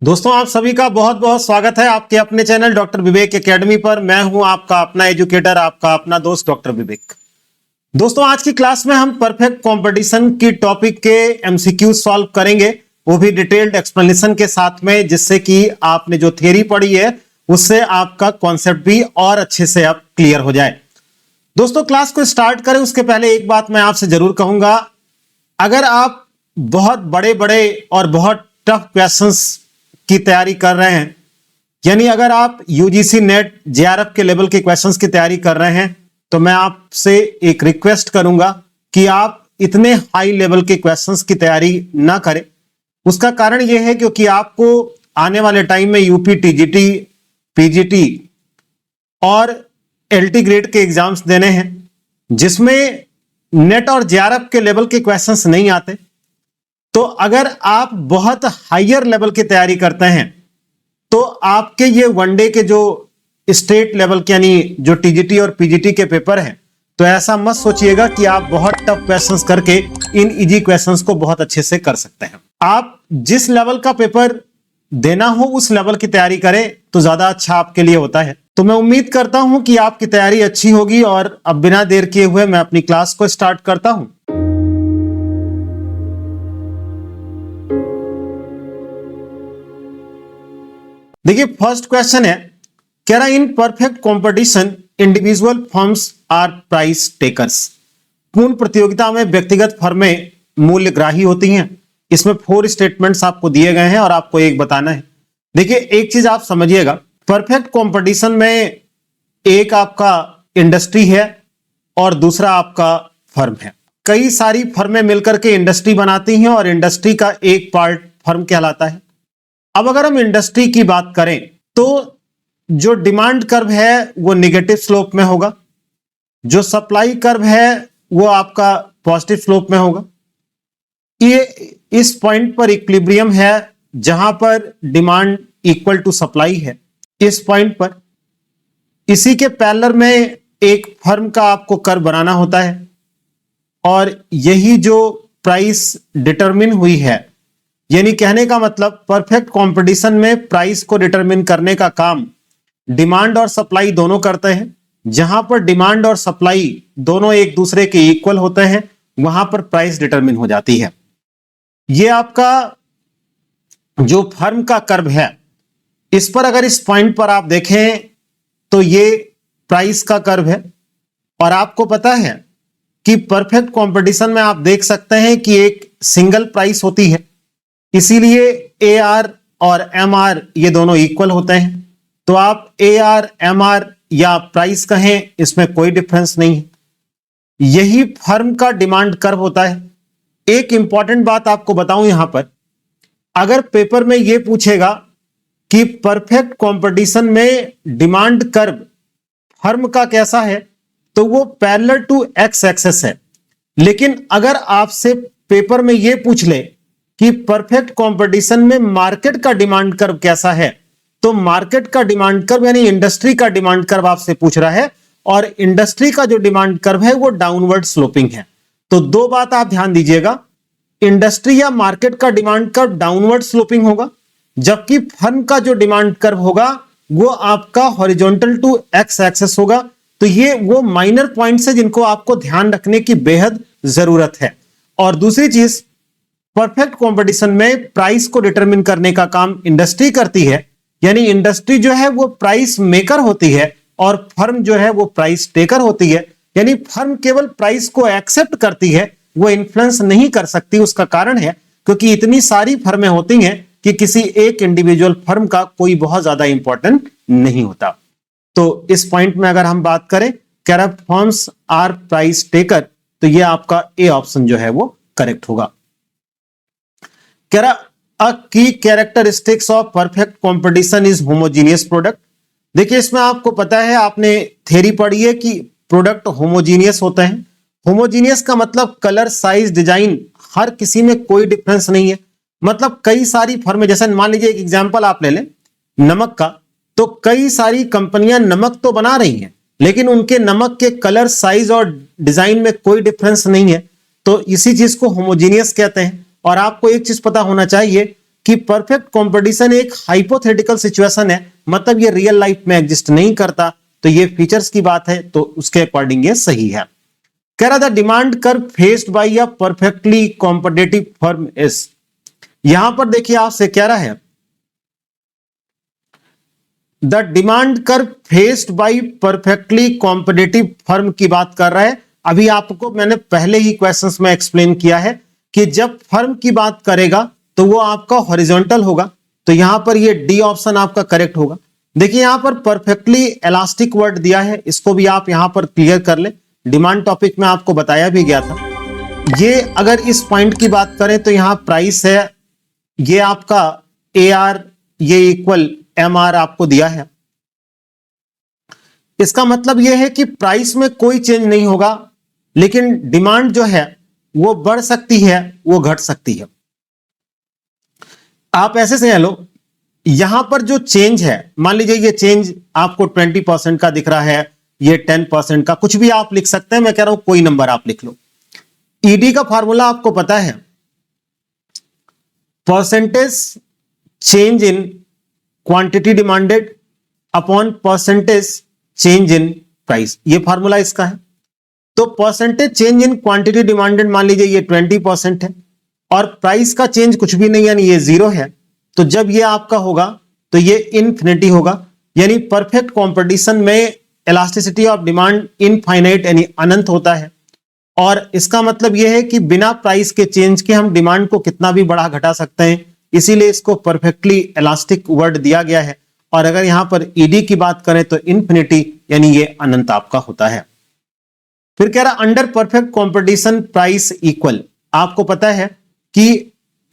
दोस्तों आप सभी का बहुत बहुत स्वागत है आपके अपने चैनल डॉक्टर विवेक एकेडमी पर। मैं हूं आपका अपना एजुकेटर, आपका अपना दोस्त डॉक्टर विवेक। दोस्तों आज की क्लास में हम परफेक्ट कंपटीशन की टॉपिक के एमसीक्यू सॉल्व करेंगे, वो भी डिटेल्ड एक्सप्लेनेशन के साथ में, जिससे कि आपने जो थ्योरी पढ़ी है उससे आपका कॉन्सेप्ट भी और अच्छे से अब क्लियर हो जाए। दोस्तों क्लास को स्टार्ट करें उसके पहले एक बात मैं आपसे जरूर कहूंगा, अगर आप बहुत बड़े बड़े और बहुत टफ क्वेश्चंस की तैयारी कर रहे हैं, यानी अगर आप यूजीसी नेट जेआरएफ के लेवल के क्वेश्चंस की तैयारी कर रहे हैं, तो मैं आपसे एक रिक्वेस्ट करूंगा कि आप इतने हाई लेवल के क्वेश्चंस की तैयारी ना करें। उसका कारण यह है क्योंकि आपको आने वाले टाइम में यूपी टीजीटी, पीजीटी और एलटी ग्रेड के एग्जाम्स देने हैं, जिसमें नेट और जेआरएफ के लेवल के क्वेश्चंस नहीं आते। तो अगर आप बहुत हायर लेवल की तैयारी करते हैं तो आपके ये वनडे के जो स्टेट लेवल के यानी जो टीजीटी और पीजीटी के पेपर हैं, तो ऐसा मत सोचिएगा कि आप बहुत टफ क्वेश्चंस करके इन इजी क्वेश्चंस को बहुत अच्छे से कर सकते हैं। आप जिस लेवल का पेपर देना हो उस लेवल की तैयारी करें तो ज्यादा अच्छा आपके लिए होता है। तो मैं उम्मीद करता हूं कि आपकी तैयारी अच्छी होगी और अब बिना देर किए हुए मैं अपनी क्लास को स्टार्ट करता हूं। देखिए फर्स्ट क्वेश्चन है, कह रहा in perfect competition individual firms are price takers. पूर्ण प्रतियोगिता में व्यक्तिगत फर्में मूल्यग्राही होती हैं। इसमें 4 स्टेटमेंट्स आपको दिए गए हैं और आपको एक बताना है। देखिए एक चीज आप समझिएगा, परफेक्ट कंपटीशन में एक आपका इंडस्ट्री है और दूसरा आपका फर्म है। कई सारी फर्में मिलकर के इंडस्ट्री बनाती हैं और इंडस्ट्री का एक पार्ट फर्म कहलाता है। अब अगर हम इंडस्ट्री की बात करें तो जो डिमांड कर्व है वो नेगेटिव स्लोप में होगा, जो सप्लाई कर्व है वो आपका पॉजिटिव स्लोप में होगा। ये इस पॉइंट पर इक्विलिब्रियम है जहां पर डिमांड इक्वल टू सप्लाई है। इस पॉइंट पर इसी के पैरेलल में एक फर्म का आपको कर्व बनाना होता है और यही जो प्राइस डिटरमिन हुई है, यानी कहने का मतलब परफेक्ट कंपटीशन में प्राइस को डिटरमिन करने का काम डिमांड और सप्लाई दोनों करते हैं। जहां पर डिमांड और सप्लाई दोनों एक दूसरे के इक्वल होते हैं वहां पर प्राइस डिटरमिन हो जाती है। यह आपका जो फर्म का कर्व है, इस पर अगर इस पॉइंट पर आप देखें तो ये प्राइस का कर्व है और आपको पता है कि परफेक्ट कंपटीशन में आप देख सकते हैं कि एक सिंगल प्राइस होती है, इसीलिए AR और MR ये दोनों इक्वल होते हैं। तो आप AR MR या प्राइस कहें, इसमें कोई डिफरेंस नहीं है। यही फर्म का डिमांड कर्व होता है। एक इंपॉर्टेंट बात आपको बताऊं यहां पर, अगर पेपर में यह पूछेगा कि परफेक्ट कंपटीशन में डिमांड कर्व फर्म का कैसा है, तो वो पैरेलल टू एक्स एक्सेस है। लेकिन अगर आपसे पेपर में यह पूछ ले कि परफेक्ट कंपटीशन में मार्केट का डिमांड कर्व कैसा है, तो मार्केट का डिमांड कर्व यानी इंडस्ट्री का डिमांड कर्व आपसे पूछ रहा है और इंडस्ट्री का जो डिमांड कर्व है वो डाउनवर्ड स्लोपिंग है। तो दो बात आप ध्यान दीजिएगा, इंडस्ट्री या मार्केट का डिमांड कर्व डाउनवर्ड स्लोपिंग होगा, जबकि फर्म का जो डिमांड कर्व होगा वो आपका हॉरिजॉन्टल टू एक्स एक्सेस होगा। तो ये वो माइनर पॉइंट्स है जिनको आपको ध्यान रखने की बेहद जरूरत है। और दूसरी चीज, परफेक्ट कंपटीशन में प्राइस को डिटरमिन करने का काम इंडस्ट्री करती है, यानी इंडस्ट्री जो है वो प्राइस मेकर होती है और फर्म जो है वो प्राइस टेकर होती है। यानी फर्म केवल प्राइस को एक्सेप्ट करती है, वो इन्फ्लुएंस नहीं कर सकती। उसका कारण है क्योंकि इतनी सारी फर्में होती हैं कि किसी एक इंडिविजुअल फर्म का कोई बहुत ज्यादा इंपॉर्टेंट नहीं होता। तो इस पॉइंट में अगर हम बात करें corrupt firms are price taker, तो ये आपका ए ऑप्शन जो है वो करेक्ट होगा। A key characteristics of perfect competition is homogeneous product। देखिए इसमें आपको पता है, आपने थ्योरी पढ़ी है कि प्रोडक्ट होमोजीनियस होते हैं। होमोजीनियस का मतलब कलर, साइज, डिजाइन हर किसी में कोई डिफरेंस नहीं है। मतलब कई सारी फर्में, जैसे मान लीजिए एक एग्जांपल आप ले लें नमक का, तो कई सारी कंपनियां नमक तो बना रही हैं लेकिन उनके नमक के कलर, साइज और डिजाइन में कोई डिफरेंस नहीं है। तो इसी चीज को होमोजीनियस कहते हैं। और आपको एक चीज पता होना चाहिए कि परफेक्ट कंपटीशन एक हाइपोथेटिकल सिचुएशन है, मतलब ये रियल लाइफ में एग्जिस्ट नहीं करता, तो ये फीचर्स की बात है, तो उसके अकॉर्डिंग ये सही है। कह रहा था demand curve faced by a perfectly competitive firm is, यहां पर देखिए आपसे कह रहा है the demand curve faced by perfectly competitive firm की बात कर रहा है। अभी आपको मैंने पहले ही क्वेश्चंस में एक्सप्लेन किया है कि जब फर्म की बात करेगा तो वो आपका हॉरिजॉन्टल होगा, तो यहां पर ये डी ऑप्शन आपका करेक्ट होगा। देखिए यहां पर परफेक्टली इलास्टिक वर्ड दिया है, इसको भी आप यहां पर क्लियर कर ले, डिमांड टॉपिक में आपको बताया भी गया था। ये अगर इस पॉइंट की बात करें तो यहां प्राइस है, ये आपका AR ये इक्वल MR आपको दिया है। इसका मतलब यह है कि प्राइस में कोई चेंज नहीं होगा, लेकिन डिमांड जो है वो बढ़ सकती है, वो घट सकती है। आप ऐसे से लो, यहां पर जो चेंज है, मान लीजिए ये चेंज आपको 20% का दिख रहा है, ये 10% का, कुछ भी आप लिख सकते हैं, मैं कह रहा हूं कोई नंबर आप लिख लो। ईडी का फॉर्मूला आपको पता है, percentage change in quantity demanded upon percentage change in price, ये फॉर्मूला इसका है। तो percentage change in quantity demanded मान लीजिए ये 20% है, और प्राइस का चेंज कुछ भी नहीं, यानी ये 0 है। तो जब ये आपका होगा तो ये इनफिनिटी होगा, यानी परफेक्ट कंपटीशन में इलास्टिसिटी ऑफ डिमांड इनफाइनाइट यानी अनंत होता है। और इसका मतलब यह है कि बिना प्राइस के चेंज के हम डिमांड को कितना भी बढ़ा घटा सकते हैं, इसीलिए इसको परफेक्टली इलास्टिक वर्ड दिया गया है। और अगर यहां पर ईडी की बात करें तो इनफिनिटी यानी ये अनंत आपका होता है। फिर कह रहा under perfect competition price equal, आपको पता है कि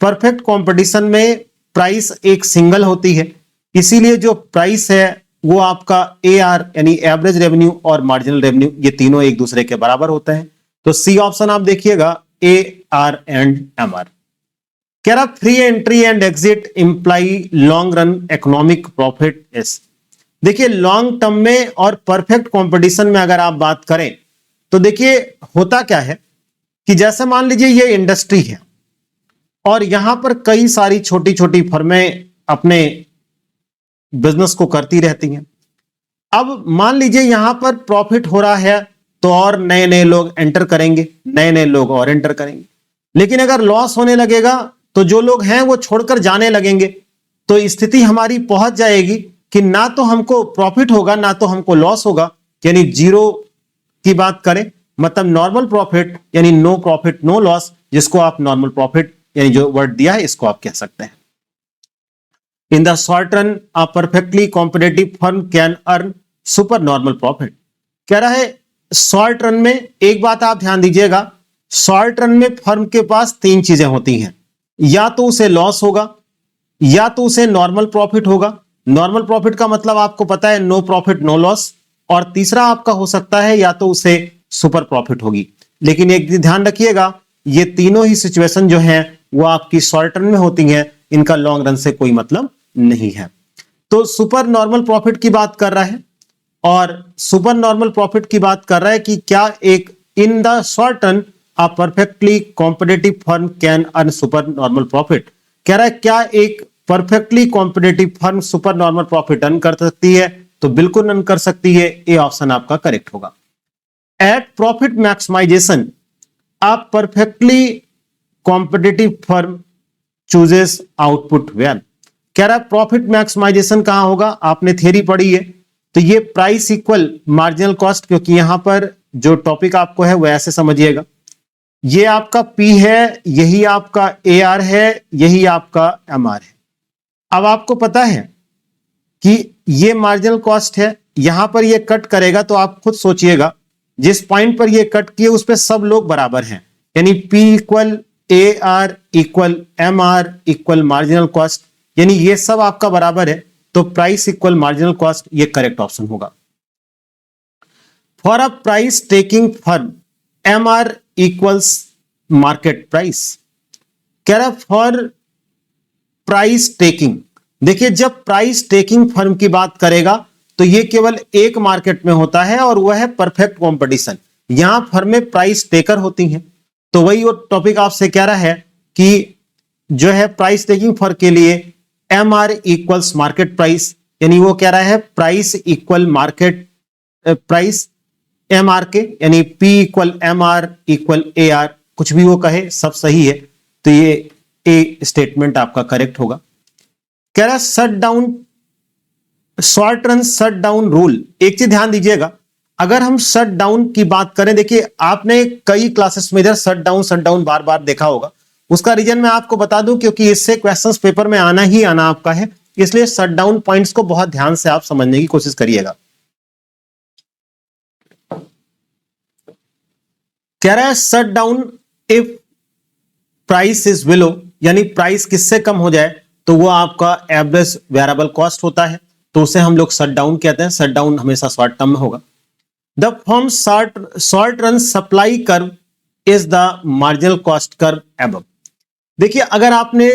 परफेक्ट कंपटीशन में प्राइस एक सिंगल होती है, इसीलिए जो प्राइस है वो आपका AR यानी एवरेज रेवेन्यू और मार्जिनल रेवेन्यू, ये तीनों एक दूसरे के बराबर होते हैं। तो सी ऑप्शन आप देखिएगा AR एंड MR। कह रहा free entry and exit imply long run economic profit is, देखिए लॉन्ग टर्म में और परफेक्ट कंपटीशन में अगर आप बात करें तो देखिए होता क्या है कि जैसे मान लीजिए ये इंडस्ट्री है और यहां पर कई सारी छोटी छोटी फर्में अपने बिजनेस को करती रहती हैं। अब मान लीजिए यहां पर प्रॉफिट हो रहा है तो और नए नए लोग एंटर करेंगे, नए नए लोग और एंटर करेंगे। लेकिन अगर लॉस होने लगेगा तो जो लोग हैं वो छोड़कर जाने लगेंगे, तो स्थिति हमारी पहुंच जाएगी कि ना तो हमको प्रॉफिट होगा ना तो हमको लॉस होगा, यानी 0 की बात करें मतलब नॉर्मल प्रॉफिट, यानी नो प्रॉफिट नो लॉस, जिसको आप नॉर्मल प्रॉफिट यानी जो वर्ड दिया है इसको आप कह सकते हैं। इन the short run a perfectly competitive firm can earn super normal profit. कह रहा है शॉर्ट रन में एक बात आप ध्यान दीजिएगा, शॉर्ट रन में फर्म के पास 3 चीजें होती हैं, या तो उसे लॉस होगा, या तो उसे नॉर्मल प्रॉफिट होगा, नॉर्मल प्रॉफिट का मतलब आपको पता है नो प्रॉफिट नो लॉस, और तीसरा आपका हो सकता है या तो उसे सुपर प्रॉफिट होगी। लेकिन एक ध्यान रखिएगा, ये तीनों ही सिचुएशन जो हैं वो आपकी शॉर्ट रन में होती हैं, इनका लॉन्ग रन से कोई मतलब नहीं है। तो सुपर नॉर्मल प्रॉफिट की बात कर रहा है, और सुपर नॉर्मल प्रॉफिट की बात कर रहा है कि क्या एक in the short run a perfectly competitive firm can earn super normal profit. कह रहा है क्या एक perfectly competitive firm super normal profit earn कर सकती है, तो बिल्कुल अर्न कर सकती है, ए ऑप्शन आपका करेक्ट होगा। At profit maximization a perfectly competitive firm chooses output well. कह रहा है प्रॉफिट मैक्सिमाइजेशन कहां होगा, आपने थ्योरी पढ़ी है, तो ये प्राइस इक्वल मार्जिनल कॉस्ट, क्योंकि यहां पर जो टॉपिक आपको है वो ऐसे समझिएगा, ये आपका P है, यही आपका AR है, यही आपका MR है। अब आपको पता है कि ये मार्जिनल कॉस्ट है, यहां पर ये कट करेगा तो आप खुद सोचिएगा जिस पॉइंट पर ये कट किए उस पर सब लोग बराबर हैं, यानी P equal AR equal MR equal marginal cost, यानी ये सब आपका बराबर है, तो प्राइस इक्वल मार्जिनल कॉस्ट ये करेक्ट ऑप्शन होगा। For a price taking firm MR equals market price. कह रहा फॉर प्राइस टेकिंग, देखिए जब प्राइस टेकिंग फर्म की बात करेगा तो ये केवल एक मार्केट में होता है और वह है परफेक्ट कंपटीशन। यहां फर्में प्राइस टेकर होती हैं, तो वही वो टॉपिक आपसे कह रहा है कि जो है प्राइस टेकिंग फर्म के लिए M R equals market price, यानी वो कह रहा है price equal market price M R के, यानी P equal M R equal A R, कुछ भी वो कहे सब सही है। तो ये ए स्टेटमेंट आपका करेक्ट होगा। कह रहा है shut down short run shut down rule. एक चीज ध्यान दीजिएगा, अगर हम शट डाउन की बात करें, देखिए आपने कई क्लासेस में इधर शट डाउन बार बार देखा होगा। उसका रीजन मैं आपको बता दूं, क्योंकि इससे क्वेश्चंस पेपर में आना ही आना आपका है, इसलिए शट डाउन पॉइंट्स को बहुत ध्यान से आप समझने की कोशिश करिएगा। कह रहा है shut down if price is below, यानी प्राइस किससे कम हो जाए तो वो आपका एवरेज वेरिएबल कॉस्ट होता है, तो उसे हम लोग शट डाउन कहते हैं। शट डाउन हमेशा शॉर्ट टर्म में होगा। The firm short run supply curve is the marginal cost curve above. देखिए अगर आपने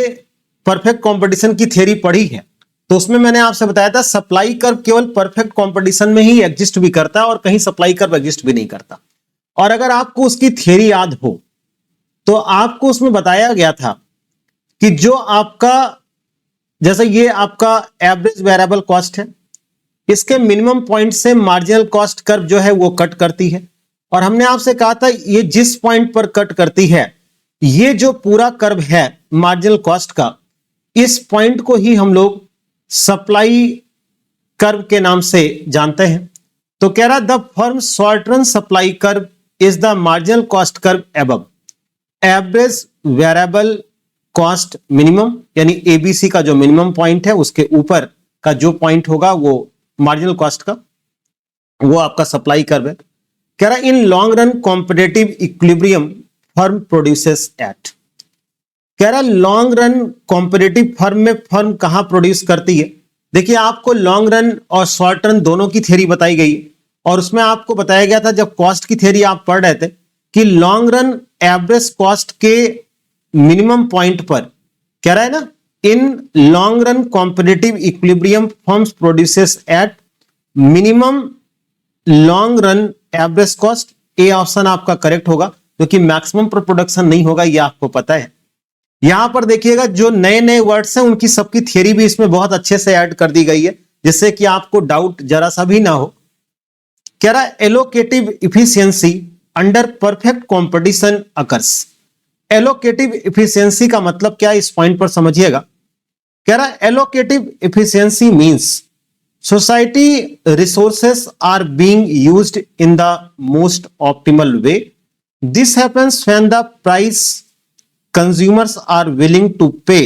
परफेक्ट कंपटीशन की थ्योरी पढ़ी है तो उसमें मैंने आपसे बताया था सप्लाई कर्व केवल परफेक्ट कंपटीशन में ही एग्जिस्ट भी करता है और कहीं सप्लाई कर्व एग्जिस्ट भी नहीं करता। और अगर आपको उसकी थ्योरी याद हो तो आपको उसमें बताया गया था कि जो आपका, जैसे ये आपका एवरेज वेरिएबल कॉस्ट है, इसके मिनिमम पॉइंट से मार्जिनल कॉस्ट कर्व जो है वो कट करती है। और हमने आपसे कहा था ये जिस पॉइंट पर कट करती है, ये जो पूरा कर्व है मार्जिनल कॉस्ट का, इस पॉइंट को ही हम लोग सप्लाई कर्व के नाम से जानते हैं। तो कह रहा the firm short run supply curve is the marginal cost curve above average variable cost minimum, यानी एबीसी का जो मिनिमम पॉइंट है उसके ऊपर का जो पॉइंट होगा वो मार्जिनल कॉस्ट का, वो आपका सप्लाई कर्व है। कह रहा in long run competitive equilibrium firm produces at. कह रहा लॉन्ग रन कॉम्पिटिटिव फर्म में फर्म कहां प्रोड्यूस करती है। देखिए आपको लॉन्ग रन और शॉर्ट रन दोनों की थ्योरी बताई गई और उसमें आपको बताया गया था जब कॉस्ट की थ्योरी आप पढ़ रहे थे कि लॉन्ग रन एवरेज कॉस्ट के मिनिमम पॉइंट पर, कह रहा है ना, इन long run competitive equilibrium firms produces at minimum long run average cost. A option आपका करेक्ट होगा, क्योंकि मैक्सिमम पर प्रोडक्शन नहीं होगा, ये आपको पता है। यहां पर देखिएगा जो नए नए वर्ड्स हैं उनकी सबकी थ्योरी भी इसमें बहुत अच्छे से ऐड कर दी गई है, जिससे कि आपको डाउट जरा सा भी ना हो। कह रहा है allocative efficiency under perfect competition occurs. Allocative efficiency का मतलब क्या है, इस पॉइंट पर समझिएगा। कह रहा है allocative efficiency means society resources are being used in the most optimal way. This happens when the price consumers are willing to pay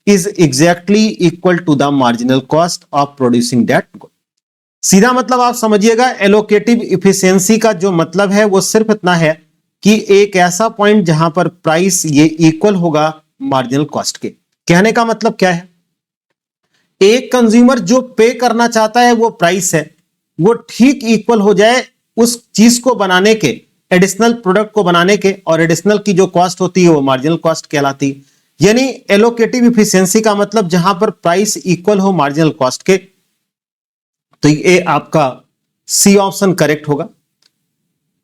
is exactly equal to the marginal cost of producing that good। सीधा मतलब आप समझिएगा, allocative efficiency का जो मतलब है वो सिर्फ इतना है कि एक ऐसा पॉइंट जहां पर प्राइस ये इक्वल होगा मार्जिनल कॉस्ट के। कहने का मतलब क्या है, एक कंज्यूमर जो पे करना चाहता है वो प्राइस है, वो ठीक इक्वल हो जाए उस चीज को बनाने के, एडिशनल प्रोडक्ट को बनाने के, और एडिशनल की जो कॉस्ट होती है वो मार्जिनल कॉस्ट कहलाती है। यानी एलोकेटिव इफिशियंसी का मतलब जहां पर प्राइस इक्वल हो मार्जिनल कॉस्ट के। तो ये आपका सी ऑप्शन करेक्ट होगा।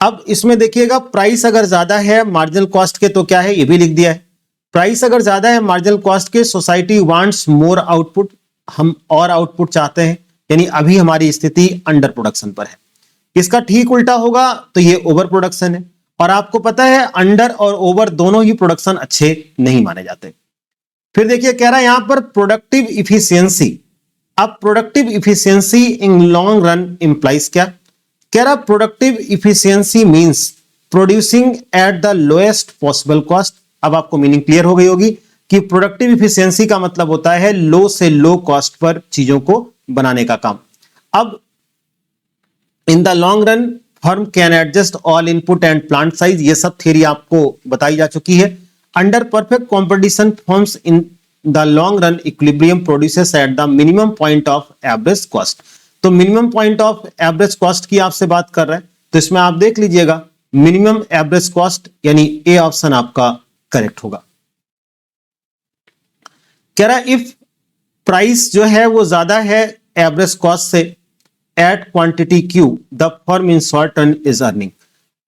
अब इसमें देखिएगा प्राइस अगर ज्यादा है मार्जिनल कॉस्ट के तो क्या है, ये भी लिख दिया है। प्राइस अगर ज्यादा है मार्जिनल कॉस्ट के, सोसाइटी वांट्स मोर आउटपुट, हम और आउटपुट चाहते हैं, यानी अभी हमारी स्थिति अंडर प्रोडक्शन पर है। इसका ठीक उल्टा होगा तो ये ओवर प्रोडक्शन है, और आपको पता है अंडर और ओवर दोनों ही प्रोडक्शन अच्छे नहीं माने जाते। फिर देखिए कह रहा है यहां पर प्रोडक्टिव इफिशियंसी। अब प्रोडक्टिव इफिशियंसी इन लॉन्ग रन इंप्लाइज क्या, कह रहा productive efficiency means producing at the lowest possible cost. अब आपको मीनिंग क्लियर हो गई होगी कि प्रोडक्टिव इफिशियंसी का मतलब होता है लो से लो कॉस्ट पर चीजों को बनाने का काम। अब in the long run firm can adjust all input and plant size, ये सब थ्योरी आपको बताई जा चुकी है। Under perfect competition firms in the long run equilibrium produces at the minimum point of average cost. तो minimum point of average cost की आपसे बात कर रहे हैं, तो इसमें आप देख लीजिएगा मिनिमम एवरेज कॉस्ट, यानी ए ऑप्शन आपका करेक्ट होगा। कह रहा है इफ प्राइस जो है वो ज्यादा है एवरेज कॉस्ट से at quantity Q the firm in short run is earning.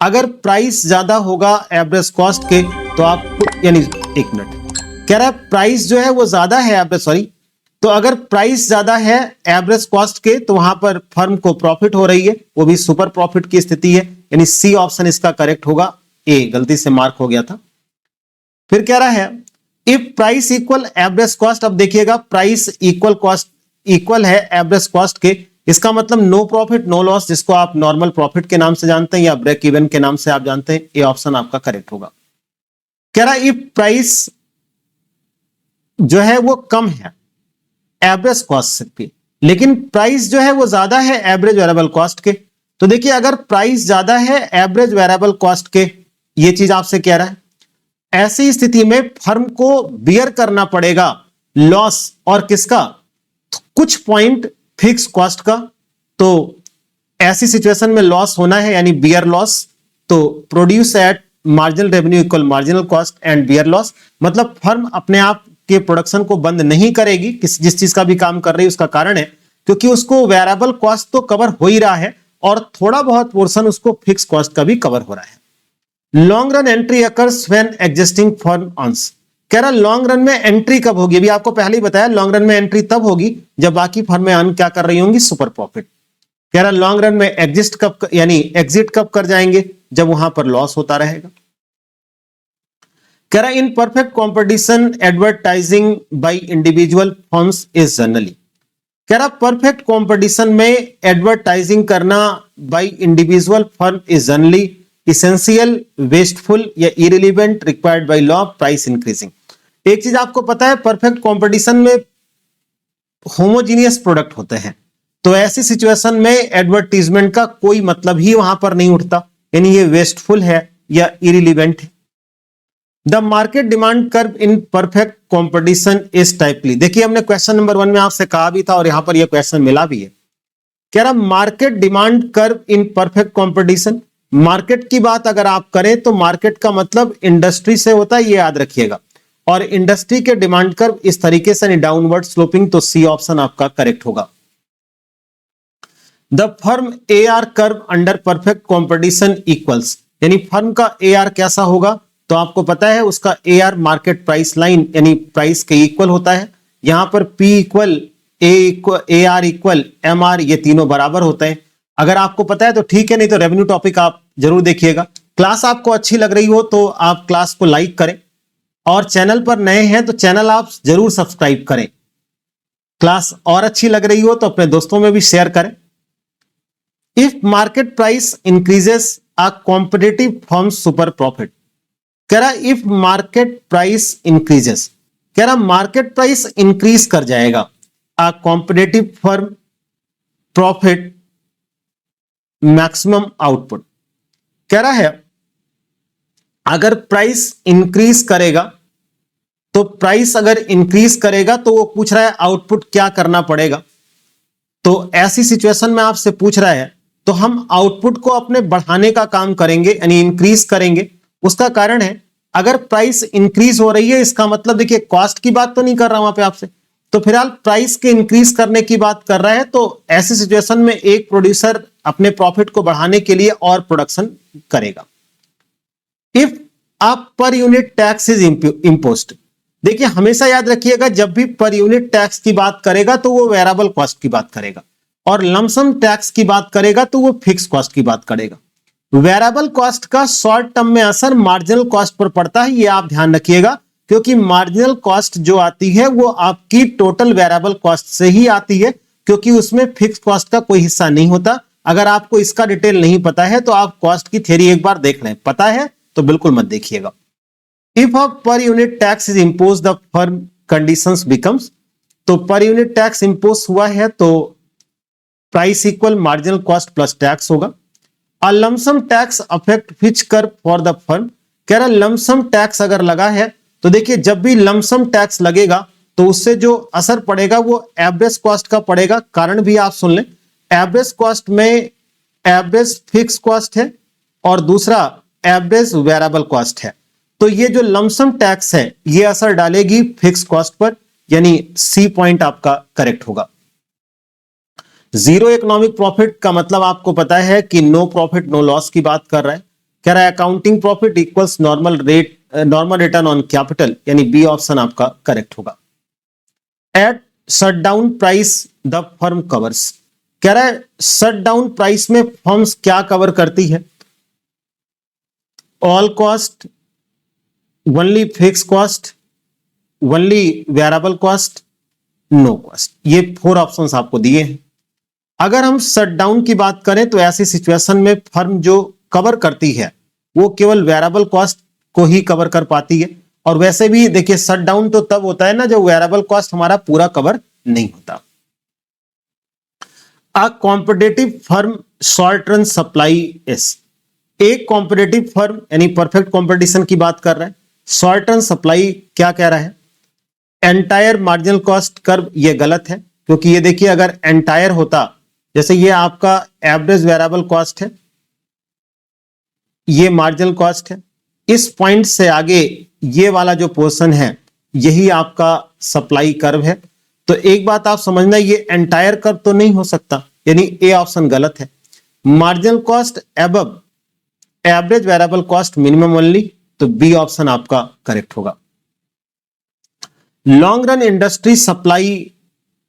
अगर प्राइस ज्यादा होगा एवरेज कॉस्ट के तो आपको, यानी एक मिनट, कह रहा है प्राइस जो है वो ज्यादा है एवरेज, तो अगर प्राइस ज्यादा है एवरेज कॉस्ट के तो वहां पर फर्म को प्रॉफिट हो रही है, वो भी सुपर प्रॉफिट की स्थिति है, यानी सी ऑप्शन इसका करेक्ट होगा, ए गलती से मार्क हो गया था। फिर कह रहा है if price equal average cost, अब देखिएगा प्राइस इक्वल कॉस्ट इक्वल है एवरेज कॉस्ट के, इसका मतलब नो प्रॉफिट नो लॉस, जिसको आप नॉर्मल प्रॉफिट के नाम से जानते हैं या ब्रेक इवन के नाम से आप जानते हैं, ये ऑप्शन आपका करेक्ट होगा। कह रहा है इफ प्राइस जो है वो कम है एवरेज कॉस्ट पे, लेकिन प्राइस जो है वो ज्यादा है एवरेज वेरिएबल कॉस्ट के, तो देखिए अगर प्राइस ज्यादा है एवरेज वेरिएबल कॉस्ट के, ये चीज आपसे कह रहा है, ऐसी स्थिति में फर्म को बियर करना पड़ेगा लॉस और किसका, कुछ पॉइंट फिक्स कॉस्ट का, तो ऐसी सिचुएशन में लॉस होना है यानी बियर लॉस, तो produce at marginal revenue equal marginal cost and bear loss, मतलब फर्म अपने आप के प्रोडक्शन को बंद नहीं करेगी जिस चीज का भी काम कर रही है, उसका कारण है क्योंकि उसको वेरिएबल कॉस्ट तो कवर हो ही रहा है और थोड़ा बहुत पोर्शन उसको फिक्स कॉस्ट का भी कवर हो रहा है। Long run entry occurs when existing firm earns, कह रहा लॉन्ग रन में एंट्री कब होगी, अभी आपको पहले ही बताया लॉन्ग रन में एंट्री तब होगी जब बाकी फर्में अर्न क्या कर रही होंगी, सुपर प्रॉफिट। कह रहा लॉन्ग रन में एग्जिस्ट कब यानी एग्जिट कब कर जाएंगे, जब वहां पर लॉस होता रहेगा। कह रहा in perfect competition advertising by individual firms is generally, कह रहा परफेक्ट कॉम्पिटिशन में एडवर्टाइजिंग करना by individual firm is generally essential wasteful या irrelevant required by law price increasing. एक चीज आपको पता है परफेक्ट कॉम्पिटिशन में होमोजीनियस प्रोडक्ट होते हैं, तो ऐसी सिचुएशन में एडवर्टीजमेंट का कोई मतलब ही वहां पर नहीं उठता, यानी ये वेस्टफुल है या इरिलीवेंट है। The market demand curve in perfect competition is typically, देखिए हमने क्वेश्चन नंबर 1 में आपसे कहा भी था और यहां पर यह क्वेश्चन मिला भी है। कह रहा market demand curve in perfect competition, market की बात अगर आप करें तो मार्केट का मतलब इंडस्ट्री से होता है, ये याद रखिएगा, और इंडस्ट्री के डिमांड कर्व इस तरीके से डाउनवर्ड स्लोपिंग, तो सी ऑप्शन आपका करेक्ट होगा। The firm AR curve under perfect competition equals, यानी फर्म का AR कैसा होगा, तो आपको पता है उसका AR मार्केट प्राइस लाइन यानी प्राइस के इक्वल होता है, यहां पर P equal AR equal MR, ये तीनों बराबर होते हैं। अगर आपको पता है तो ठीक है, नहीं तो रेवेन्यू टॉपिक आप जरूर देखिएगा। क्लास आपको अच्छी लग रही हो तो आप क्लास को लाइक करें, और चैनल पर नए हैं तो चैनल आप जरूर सब्सक्राइब करें। क्लास और अच्छी लग रही हो तो अपने दोस्तों में भी शेयर करें। If market price increases a competitive firm super profit, कह रहा इफ मार्केट प्राइस इंक्रीजेस, कह रहा मार्केट प्राइस इंक्रीज कर जाएगा, अ competitive firm profit maximum output, कह रहा है अगर प्राइस इंक्रीज करेगा, तो प्राइस अगर इंक्रीज करेगा तो वो पूछ रहा है आउटपुट क्या करना पड़ेगा, तो ऐसी सिचुएशन में आपसे पूछ रहा है तो हम आउटपुट को अपने बढ़ाने का काम करेंगे यानी इंक्रीज करेंगे। उसका कारण है अगर प्राइस इंक्रीज हो रही है, इसका मतलब देखिए कॉस्ट की बात तो नहीं कर रहा वहां पे आपसे, तो फिलहाल प्राइस के इंक्रीज करने की बात कर रहा है, तो ऐसी सिचुएशन में एक प्रोड्यूसर अपने प्रॉफिट को बढ़ाने के लिए और प्रोडक्शन करेगा। इफ आप per unit tax is imposed, देखिए हमेशा याद रखिएगा जब भी पर यूनिट टैक्स की बात करेगा तो वो वेरिएबल कॉस्ट की बात करेगा, और लमसम टैक्स की बात करेगा तो वो फिक्स कॉस्ट की बात करेगा। वेरिएबल कॉस्ट का शॉर्ट टर्म में असर मार्जिनल कॉस्ट पर पड़ता है, ये आप ध्यान रखिएगा, क्योंकि मार्जिनल कॉस्ट जो आती है वो आपकी टोटल वेरिएबल कॉस्ट से ही आती है, क्योंकि उसमें फिक्स कॉस्ट का कोई हिस्सा नहीं होता। अगर आपको इसका डिटेल नहीं पता है तो आप कॉस्ट की थ्योरी एक बार देख लें, पता है तो बिल्कुल मत देखिएगा। If a per unit tax is impose the firm conditions becomes, तो पर यूनिट टैक्स इंपोज हुआ है तो price equal marginal cost plus tax होगा। A lump tax affect which curve for the firm, कह रहा लमसम टैक्स अगर लगा है तो देखिए जब भी लमसम टैक्स लगेगा तो उससे जो असर पड़ेगा वो एवरेज कॉस्ट का पड़ेगा। कारण भी आप सुन लें, एवरेज कॉस्ट में एवरेज फिक्स कॉस्ट है और दूसरा एवरेज वेरिएबल कॉस्ट है, तो ये जो लमसम टैक्स है ये असर डालेगी फिक्स कॉस्ट पर, यानी सी पॉइंट आपका करेक्ट होगा। जीरो इकोनॉमिक प्रॉफिट का मतलब आपको पता है कि नो प्रॉफिट नो लॉस की बात कर रहा है। कह रहा है accounting profit equals normal rate normal return on capital, यानी बी ऑप्शन आपका करेक्ट होगा। At shutdown price the firm covers, कह रहा है शटडाउन प्राइस में फर्म्स क्या कवर करती है? All cost, only fix cost, only variable cost, no cost. ये 4 ऑप्शंस आपको दिए हैं। अगर हम शटडाउन की बात करें तो ऐसी सिचुएशन में फर्म जो कवर करती है वो केवल वेरिएबल कॉस्ट को ही कवर कर पाती है, और वैसे भी देखिए शटडाउन तो तब होता है ना जब वेरिएबल कॉस्ट हमारा पूरा कवर नहीं होता। अ competitive firm short run supply is, एक कॉम्पिटिटिव फर्म यानी परफेक्ट कॉम्पिटिशन की बात कर रहा है। शॉर्ट रन सप्लाई क्या कह रहा है? एंटायर मार्जिनल कॉस्ट कर्व, ये गलत है, क्योंकि ये देखिए अगर एंटायर होता, जैसे ये आपका एवरेज वेरिएबल कॉस्ट है, ये मार्जिनल कॉस्ट है, इस पॉइंट से आगे ये वाला जो पोर्शन है यही आपका सप्लाई कर्व है। तो एक बात आप समझना, ये एंटायर कर्व तो नहीं हो सकता, यानी ए ऑप्शन गलत है। Marginal cost above average variable cost minimum only, तो बी ऑप्शन आपका करेक्ट होगा। Long run industry supply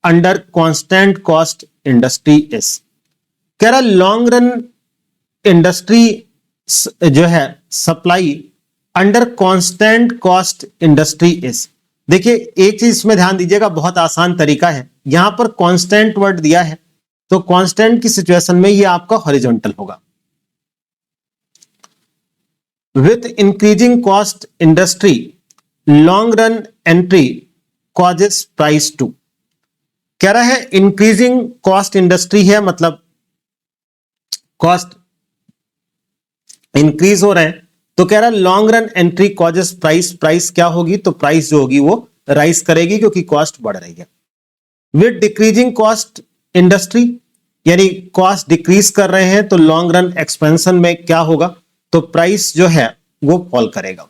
under constant cost industry is, कह रहा लॉन्ग रन इंडस्ट्री जो है supply under constant cost industry is. देखिए एक चीज इसमें ध्यान दीजिएगा, बहुत आसान तरीका है, यहां पर कांस्टेंट वर्ड दिया है तो कांस्टेंट की सिचुएशन में ये आपका हॉरिजॉन्टल होगा। With increasing cost industry long run entry causes price to, कह रहा है इंक्रीजिंग कॉस्ट इंडस्ट्री है, मतलब कॉस्ट इंक्रीज हो रहे हैं, तो कह रहा है long run entry causes price, price क्या होगी? तो प्राइस जो होगी वो राइज करेगी क्योंकि कॉस्ट बढ़ रही है। विद डिक्रीजिंग कॉस्ट इंडस्ट्री, यानी कॉस्ट डिक्रीज कर रहे हैं तो लॉन्ग रन एक्सपेंशन में क्या होगा? तो प्राइस जो है वो फॉल करेगा।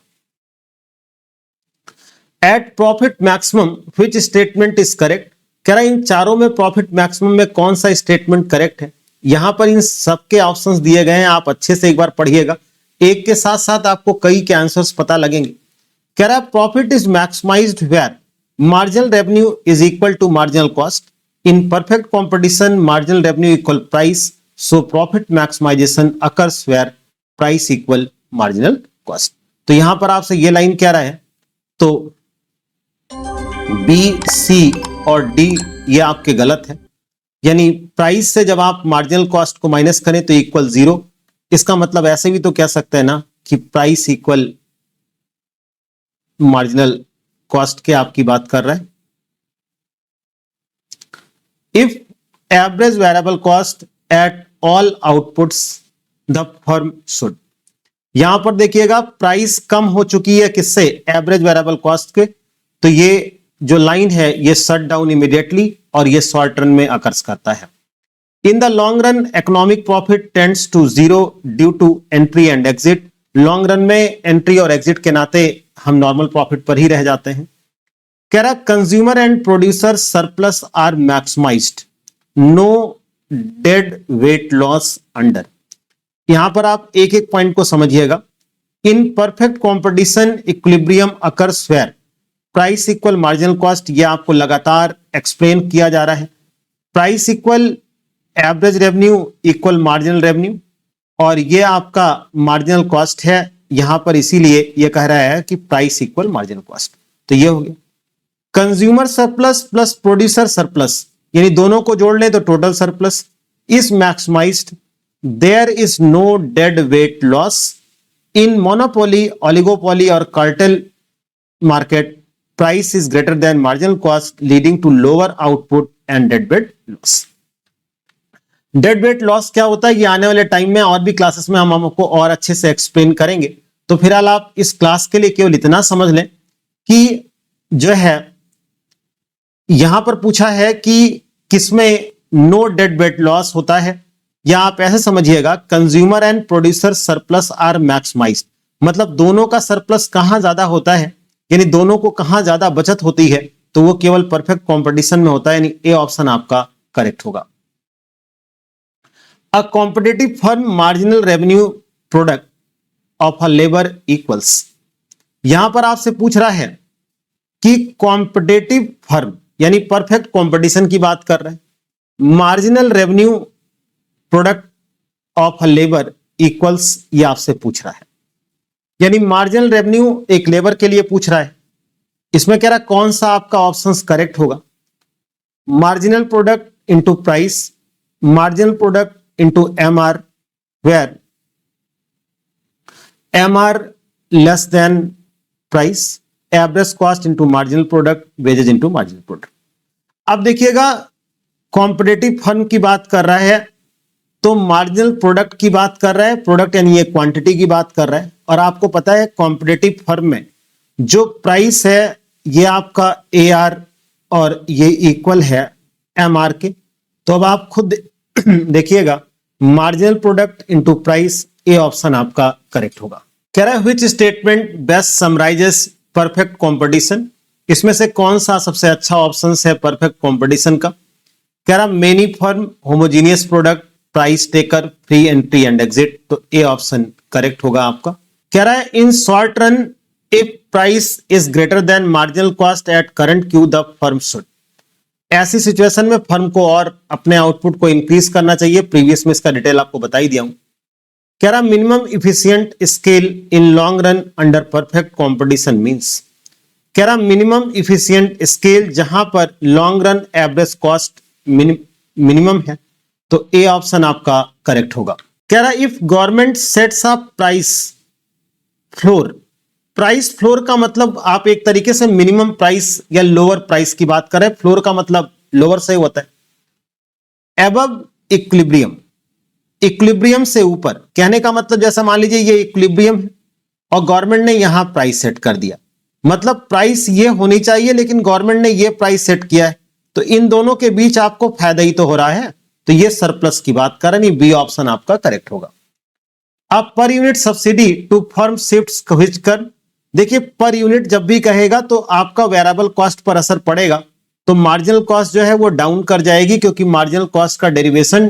At profit maximum which statement is correct, कह रहा है इन चारों में प्रॉफिट मैक्सिमम में कौन सा स्टेटमेंट करेक्ट है? यहां पर इन सबके ऑप्शंस दिए गए हैं, आप अच्छे से एक बार पढ़िएगा, एक के साथ साथ आपको कई के आंसर्स पता लगेंगे। कह रहा है profit is maximized where marginal revenue is equal to marginal cost, in perfect competition marginal revenue equal price, so profit maximization occurs where price equal marginal cost. तो यहां पर आपसे ये लाइन कह रहा है, तो बी, सी और डी ये आपके गलत है, यानी प्राइस से जब आप मार्जिनल कॉस्ट को माइनस करें तो इक्वल 0। इसका मतलब ऐसे भी तो कह सकते हैं ना कि प्राइस इक्वल मार्जिनल कॉस्ट के आपकी बात कर रहा है। If average variable cost at all outputs the firm should, यहां पर देखिएगा प्राइस कम हो चुकी है किससे? एवरेज वेरिएबल कॉस्ट के, तो ये जो लाइन है ये शट डाउन इमीडिएटली और ये शॉर्ट रन में अकर्स करता है। In the long run economic profit tends to 0 due to entry and exit, long run में एंट्री और एग्जिट के नाते हम नॉर्मल प्रॉफिट पर ही रह जाते हैं। कह रहा consumer and producer surplus are maximized, no dead weight loss under. यहां पर आप एक एक पॉइंट को समझिएगा। In perfect competition equilibrium occurs where price equal marginal cost, ये आपको लगातार एक्सप्लेन किया जा रहा है। Price equal average revenue equal marginal revenue, और ये आपका मार्जिनल कॉस्ट है यहां पर, इसीलिए ये कह रहा है कि प्राइस इक्वल मार्जिनल कॉस्ट। तो ये हो गया consumer surplus plus producer surplus, यानी दोनों को जोड़ लें तो total surplus is maximized, there is no dead weight loss in monopoly, oligopoly और cartel market, price is greater than marginal cost leading to lower output and dead weight loss. Dead weight loss क्या होता है ये आने वाले time में और भी क्लासेस में हम आपको और अच्छे से एक्सप्लेन करेंगे। तो फिलहाल आप इस क्लास के लिए केवल इतना समझ लें कि जो है यहां पर पूछा है कि किसमें नो डेड वेट लॉस होता है, या आप ऐसे समझिएगा consumer and producer surplus are maximized, मतलब दोनों का सरप्लस कहां ज्यादा होता है, यानी दोनों को कहां ज्यादा बचत होती है, तो वो केवल परफेक्ट कॉम्पिटिशन में होता है, यानी ए ऑप्शन आपका करेक्ट होगा। A competitive firm marginal revenue product of a labor equals, यहां पर आपसे पूछ रहा है कि कॉम्पिटेटिव फर्म यानी परफेक्ट कंपटीशन की बात कर रहे हैं, marginal revenue product of a labour equals, ये आपसे पूछ रहा है, यानी मार्जिनल रेवेन्यू एक लेबर के लिए पूछ रहा है। इसमें कह रहा है कौन सा आपका ऑप्शन करेक्ट होगा, marginal product into price, marginal product into MR, where MR less than price, average cost into marginal product, wages into marginal product. अब देखिएगा कॉम्पिटेटिव फर्म की बात कर रहा है तो मार्जिनल प्रोडक्ट की बात कर रहा है, प्रोडक्ट यानी ये क्वांटिटी की बात कर रहा है। और आपको पता है कॉम्पिटेटिव फर्म में जो प्राइस है ये आपका AR और ये इक्वल है MR के। तो अब आप खुद देखिएगा मार्जिनल प्रोडक्ट इंटू प्राइस, ये ऑप्शन आपका करेक्ट होगा। कह रहा है which statement best summarises perfect competition, इसमें से कौन सा सबसे अच्छा ऑप्शन है परफेक्ट कंपटीशन का। कह रहा many firm homogeneous product price taker free entry and exit, तो ए ऑप्शन करेक्ट होगा आपका। कह रहा है इन short run if price is greater than marginal cost at current Q the firm should, ऐसी सिचुएशन में फर्म को और अपने आउटपुट को इंक्रीज करना चाहिए। प्रीवियस में इसका डिटेल आपको बता ही दिया हूं। कह रहा minimum efficient scale in long run under perfect competition means, कह रहा मिनिमम इफिशिएंट स्केल जहां पर long run average cost minimum है, तो ए ऑप्शन आपका करेक्ट होगा। कह रहा if government sets a price floor, price floor का मतलब आप एक तरीके से मिनिमम प्राइस या लोअर प्राइस की बात करें, फ्लोर का मतलब लोअर से होता है। एबव इक्विलिब्रियम, इक्विलिब्रियम से ऊपर, कहने का मतलब जैसा मान लीजिए ये इक्विलिब्रियम है और गवर्नमेंट ने यहां प्राइस सेट कर दिया, मतलब प्राइस ये होनी चाहिए लेकिन गवर्नमेंट ने ये प्राइस सेट किया है, तो इन दोनों के बीच आपको फायदा ही तो हो रहा है, तो ये सरप्लस की बात कर रहे हैं, बी ऑप्शन आपका करेक्ट होगा। अब per unit subsidy to firm shifts which कर, देखिए पर यूनिट जब भी कहेगा तो आपका वेरिएबल कॉस्ट पर असर पड़ेगा, तो मार्जिनल कॉस्ट जो है वो डाउन कर जाएगी क्योंकि मार्जिनल कॉस्ट का डेरिवेशन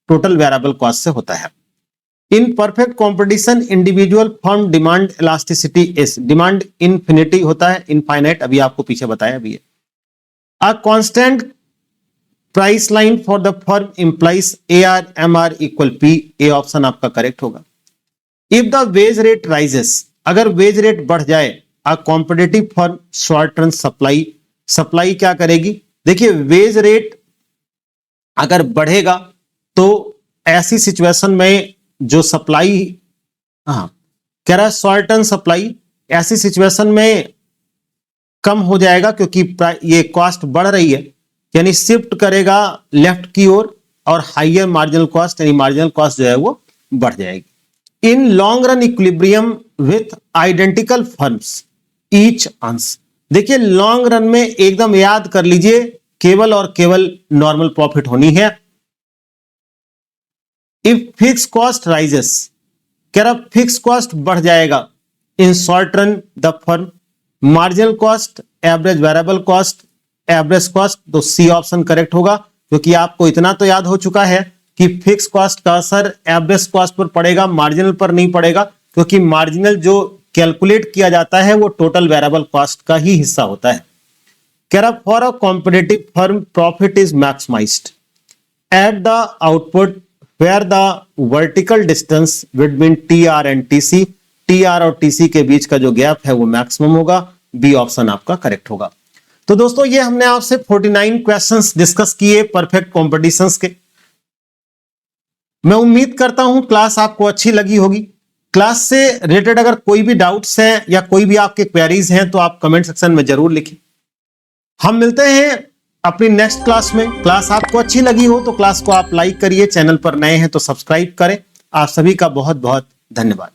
टोटल वेरिएबल कॉस्ट से होता है। इन perfect competition individual firm demand elasticity is, demand infinity होता है, इनफाइनाइट अभी आपको पीछे बताया भी है। A constant price line for the firm implies AR MR equal P, A option आपका करेक्ट होगा। If the wage rate rises, अगर वेज रेट बढ़ जाए, अ competitive firm short run supply, supply क्या करेगी, देखिए वेज रेट अगर बढ़ेगा तो ऐसी सिचुएशन में जो सप्लाई, कह रहा है शॉर्ट रन सप्लाई, ऐसी सिचुएशन में कम हो जाएगा क्योंकि ये कॉस्ट बढ़ रही है, यानी शिफ्ट करेगा लेफ्ट की ओर और हाइयर मार्जिनल कॉस्ट, यानी मार्जिनल कॉस्ट जो है वो बढ़ जाएगी। इन long run equilibrium with identical firms each earns, देखिए लॉन्ग रन में एकदम याद कर लीजिए केवल और केवल नॉर्मल प्रॉफिट होनी है। इफ फिक्स कॉस्ट राइजेस, कह रहा फिक्स कॉस्ट बढ़ जाएगा, इन short run the firm marginal cost average variable cost average cost, तो सी ऑप्शन करेक्ट होगा क्योंकि आपको इतना तो याद हो चुका है कि फिक्स कॉस्ट का असर एवरेज कॉस्ट पर पड़ेगा, मार्जिनल पर नहीं पड़ेगा, क्योंकि मार्जिनल जो कैलकुलेट किया जाता है वो टोटल वेरिएबल कॉस्ट का ही हिस्सा होता है। कह रहा for a competitive firm profit is maximized at the output where the vertical distance between TR and TC, TR और TC के बीच का जो गैप है वो मैक्सिमम होगा, बी ऑप्शन आपका करेक्ट होगा। तो दोस्तों ये हमने आपसे 49 क्वेश्चंस डिस्कस किए परफेक्ट कॉम्पिटिशंस के। मैं उम्मीद करता हूं क्लास आपको अच्छी लगी होगी। क्लास से रिलेटेड अगर कोई भी डाउट्स हैं या कोई भी आपके क्वेरीज हैं तो आप कमेंट सेक्शन में जरूर लिखें। हम मिलते हैं अपनी नेक्स्ट क्लास में। क्लास आपको अच्छी लगी हो तो क्लास को आप लाइक करिए, चैनल पर नए हैं तो सब्सक्राइब करें। आप सभी का बहुत बहुत धन्यवाद।